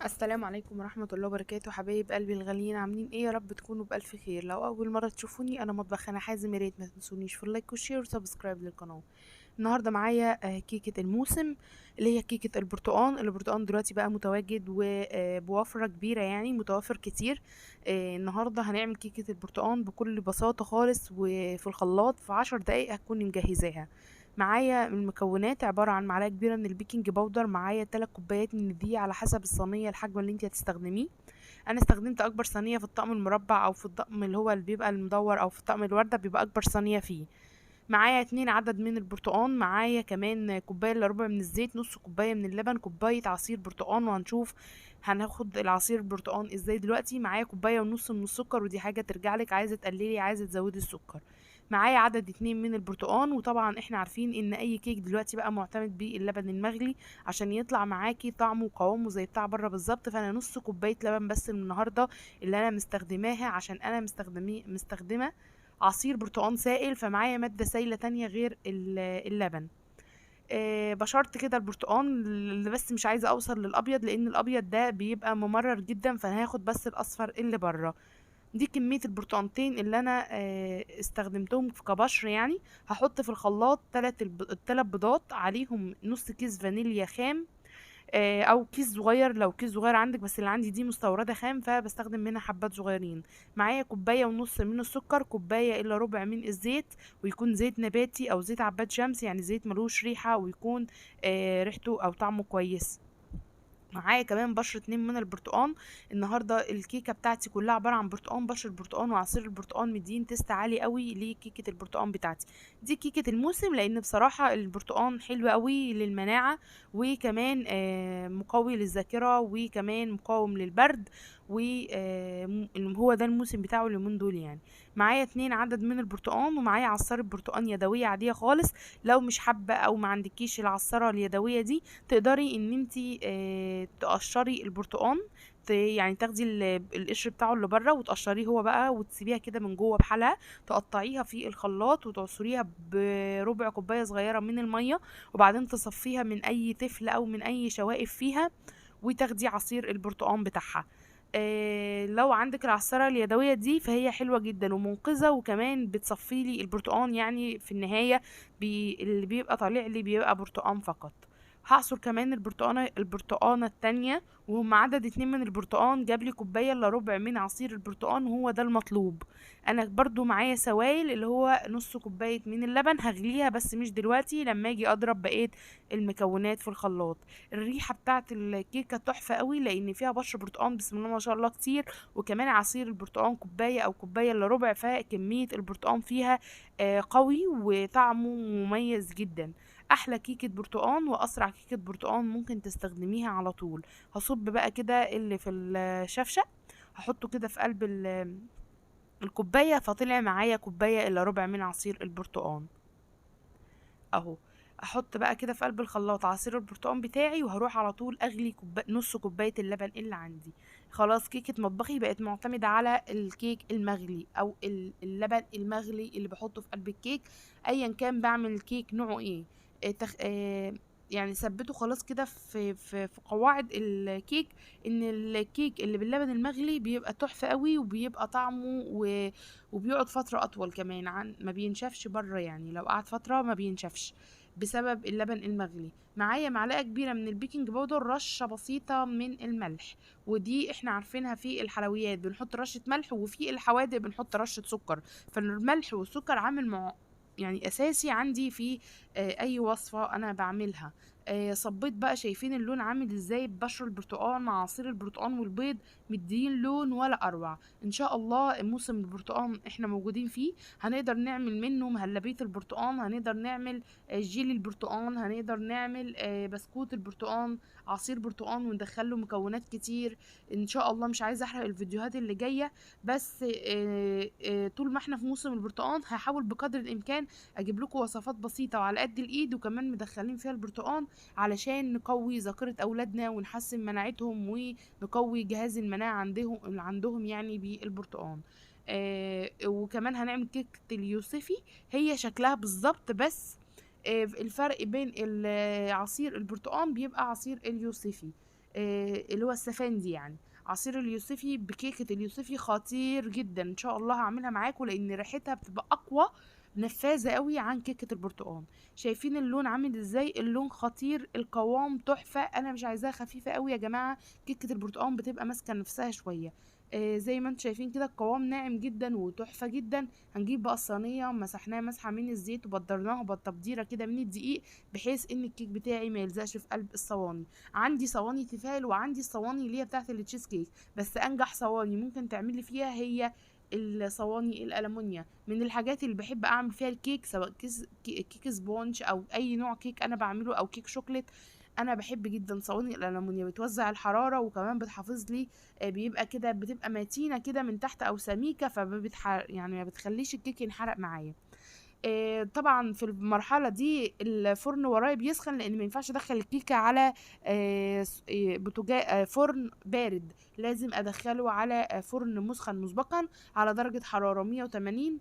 السلام عليكم ورحمة الله وبركاته، حبايب قلبي الغاليين، عاملين ايه؟ يا رب تكونوا بألف خير. لو أول مرة تشوفوني، أنا مطبخ أنا حازم. يا ريت ما تنسونيش في اللايك والشير وسبسكرايب للقناة. النهاردة معايا كيكة الموسم، اللي هي كيكة البرتقان دلوقتي بقى متواجد وبوفرة كبيرة، يعني متوفر كتير. النهاردة هنعمل كيكة البرتقان بكل بساطة خالص، وفي الخلاط في 10 دقايق هتكوني مجهزاها. معايا المكونات عبارة عن معلقة كبيرة من البيكنج باودر، معايا 3 كوبايات من الدقيق على حسب الصينية الحجم اللي انت هتستخدميه. انا استخدمت اكبر صينية في الطقم المربع، او في الطقم اللي هو اللي بيبقى المدور، او في الطقم الوردة بيبقى اكبر صينية فيه. معايا 2 عدد من البرتقان، معايا كمان كوباية الا ربع من الزيت، نص كوباية من اللبن، كوباية عصير برتقان، وهنشوف هناخد العصير البرتقان ازاي دلوقتي. معايا كوباية ونص من السكر، ودي حاجة ترجعلك، عايزة تقللي عايزة تزودي السكر. معايا عدد 2 من البرتقان، وطبعا احنا عارفين ان اي كيك دلوقتي بقى معتمد باللبن المغلي عشان يطلع معاكي طعمه وقوامه زي بتاع بره بالظبط. فانا نص كوباية لبن بس النهارده اللي انا مستخدماها، عشان انا مستخدمة عصير برتقان سائل، فمعايا مادة سائلة تانية غير اللبن. بشرت كده البرتقان اللي بس مش عايزة اوصل للابيض، لان الابيض ده بيبقى ممرر جدا، فانا هاخد بس الاصفر اللي بره. دي كمية البرتقانتين اللي انا استخدمتهم كبشر يعني. هحط في الخلاط 3 بيضات، عليهم نص كيس فانيليا خام، او كيس صغير لو كيس صغير عندك، بس اللي عندي دي مستورده خام فبستخدم منها حبات صغيرين. معايا كوبايه ونص من السكر، كوبايه الا ربع من الزيت، ويكون زيت نباتي او زيت عباد شمس، يعني زيت ملوش ريحه، ويكون ريحته او طعمه كويس. معايا كمان بشرة 2 من البرتقان. النهاردة الكيكة بتاعتي كلها عبارة عن برتقان، بشرة برتقان وعصير البرتقان، مدين تيست عالي قوي لكيكة البرتقان بتاعتي. دي كيكة الموسم، لان بصراحة البرتقان حلو قوي للمناعة، وكمان مقوي للذاكرة، وكمان مقاوم للبرد، وهو ده الموسم بتاعه اليومين دول يعني. معايا 2 عدد من البرتقان، ومعايا عصارة برتقان يدوية عادية خالص. لو مش حابة او ما عندكيش العصارة اليدوية دي، تقدري ان انتي تقشري البرتقان، يعني تاخدي القشر بتاعه اللي بره وتقشريه هو بقى، وتسيبيها كده من جوه بحالها. تقطعيها في الخلاط وتعصريها بربع كوبايه صغيره من الميه، وبعدين تصفيها من اي تفل او من اي شوائب فيها، وتاخدي عصير البرتقان بتاعها. لو عندك العصارة اليدوية دي فهي حلوة جدا ومنقذة، وكمان بتصفي لي البرتقان، يعني في النهاية اللي بيبقى طالع لي بيبقى برتقان فقط. هعصر كمان البرتقانة التانية، وهم عدد 2 من البرتقان جاب لي كوباية الا ربع من عصير البرتقان، وهو ده المطلوب. انا برضو معايا سوائل، اللي هو نص كوباية من اللبن، هغليها بس مش دلوقتي، لما اجي اضرب بقية المكونات في الخلاط. الريحة بتاعت الكيكة تحفة قوي، لان فيها بشر برتقان بسم الله ما شاء الله كتير، وكمان عصير البرتقان كوباية او كوباية الا ربع، فكمية البرتقان فيها قوي وطعمه مميز جدا. احلى كيكة برتقان واسرع كيكة برتقان ممكن تستخدميها على طول. هصب بقى كده اللي في الشفشق، هحطه كده في قلب الكوباية، فطلع معايا كوباية الا ربع من عصير البرتقان اهو. احط بقى كده في قلب الخلاط عصير البرتقال بتاعي، وهروح على طول اغلي نص كوبايه اللبن اللي عندي. خلاص كيكه مطبخي بقت معتمده على الكيك المغلي، او اللبن المغلي اللي بحطه في قلب الكيك، ايا كان بعمل الكيك نوعه ايه. يعني ثبته خلاص كده في قواعد الكيك، ان الكيك اللي باللبن المغلي بيبقى تحفه قوي، وبيبقى طعمه وبيقعد فترة أطول كمان، عن ما بينشفش بره، يعني لو قعد فترة ما بينشفش بسبب اللبن المغلي. معايا معلقة كبيرة من البيكنج باودر، رشة بسيطة من الملح، ودي احنا عارفينها في الحلويات بنحط رشة ملح، وفي الحوادق بنحط رشة سكر. فالملح والسكر عامل يعني أساسي عندي في أي وصفة أنا بعملها. صبيت بقى، شايفين اللون عامل ازاي؟ ببشر البرتقال مع عصير البرتقال والبيض، مدين لون ولا أروع. ان شاء الله موسم البرتقال احنا موجودين فيه، هنقدر نعمل منه مهلبية البرتقال، هنقدر نعمل جيلي البرتقال، هنقدر نعمل بسكوت البرتقال، عصير برتقال، وندخله مكونات كتير. ان شاء الله مش عايزه احرق الفيديوهات اللي جايه، بس طول ما احنا في موسم البرتقال هحاول بقدر الامكان اجيب لكم وصفات بسيطه وعلى قد الايد، وكمان مدخلين فيها البرتقال علشان نقوي ذاكره اولادنا ونحسن مناعتهم، ونقوي جهاز المناعه عندهم يعني بالبرتقال. وكمان هنعمل كيكة اليوسفي، هي شكلها بالظبط، بس الفرق بين عصير البرتقال بيبقى عصير اليوسفي. اللي هو السفندي يعني. عصير اليوسفي بكيكة اليوسفي خطير جدا، ان شاء الله هعملها معاكم لان ريحتها بتبقى اقوى، نفاذة قوي عن كيكة البرتقال. شايفين اللون عامل ازاي؟ اللون خطير، القوام تحفة، انا مش عايزاها خفيفة قوي يا جماعة. كيكة البرتقال بتبقى ماسكة نفسها شوية. زي ما انتم شايفين كده القوام ناعم جدا وتحفة جدا. هنجيب بقى الصينية مسحناها مسحة من الزيت وبدرناها بالتبديرة كده من الدقيق، بحيث ان الكيك بتاعي ما يلزقش في قلب الصواني. عندي صواني تيفال وعندي الصواني اللي هي بتاعت التشيز كيك، بس انجح صواني ممكن تعملي فيها هي الصواني الألمونيا. من الحاجات اللي بحب اعمل فيها الكيك، سواء كيك سبونج او اي نوع كيك انا بعمله او كيك شوكليت، انا بحب جدا صواني الألمونيا، بتوزع الحرارة وكمان بتحافظ لي. بيبقى كده بتبقى متينة كده من تحت او سميكة، يعني ما بتخليش الكيك ينحرق معايا. طبعا في المرحله دي الفرن ورايا بيسخن، لان ما ينفعش ادخل الكيكه على فرن بارد، لازم ادخله على فرن مسخن مسبقا على درجه حراره 180.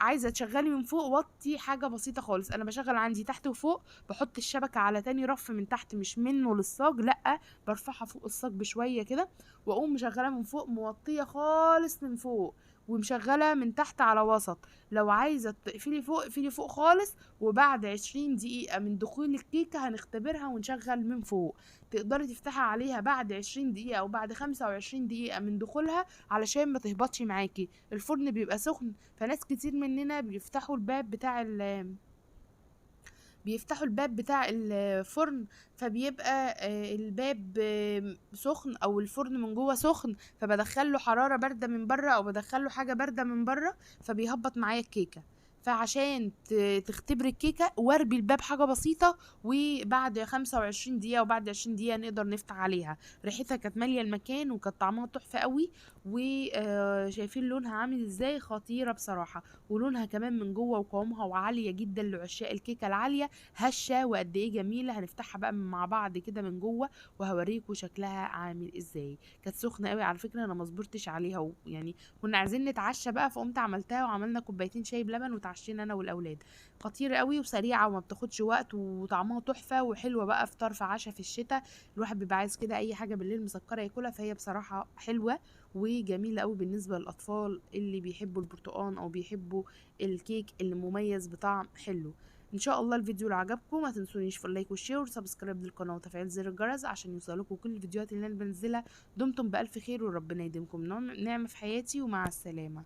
عايزه تشغلي من فوق وطي حاجه بسيطه خالص، انا بشغل عندي تحت وفوق، بحط الشبكه على تاني رف من تحت مش منه للصاج، لا، برفعها فوق الصاج بشويه كده، واقوم مشغله من فوق موطيه خالص من فوق، ومشغله من تحت على وسط. لو عايزة تقفلي فوق اقفلي فوق خالص، وبعد 20 دقيقة من دخول الكيكة هنختبرها ونشغل من فوق. تقدري تفتحي عليها بعد 20 دقيقة أو بعد 25 دقيقة من دخولها، علشان ما تهبطش معاكي. الفرن بيبقى سخن، فناس كتير مننا بيفتحوا الباب بتاع الفرن، فبيبقى الباب سخن او الفرن من جوه سخن، فبدخله حرارة باردة من بره او بدخله حاجة باردة من بره، فبيهبط معايا الكيكة. فعشان تختبري الكيكة واربي الباب حاجة بسيطة، وبعد 25 دقيقة وبعد 20 دقيقة نقدر نفتح عليها. ريحتها كانت مالية المكان وكانت طعمها تحفة قوي، وشايفين لونها عامل ازاي؟ خطيرة بصراحة. ولونها كمان من جوه وقوامها وعالية جدا لعشاق الكيكة العالية، هشة وقد ايه جميلة. هنفتحها بقى مع بعض كده من جوه وهوريكم شكلها عامل ازاي. كانت سخنة قوي على فكرة، انا ما صبرتش عليها ويعني كنا عايزين نتعشى بقى، فقمت عملتها وعملنا كوبايتين شاي بلبن وتعشينا انا والاولاد. خطيرة قوي وسريعة وما بتاخدش وقت وطعمها تحفة وحلوة بقى فطار في عشاء في الشتاء. الواحد بيبقى عايز كده اي حاجة بالليل مسكرة ياكلها، فهي بصراحة حلوة وجميلة قوي بالنسبة للأطفال اللي بيحبوا البرتقال أو بيحبوا الكيك اللي مميز بطعم حلو. ان شاء الله الفيديو لو عجبكم ما تنسونيش في اللايك والشير وسبسكرايب للقناه وتفعيل زر الجرس عشان يوصلكم كل الفيديوهات اللي انا بنزلها. دمتم بألف خير وربنا يديمكم نعمة في حياتي، ومع السلامه.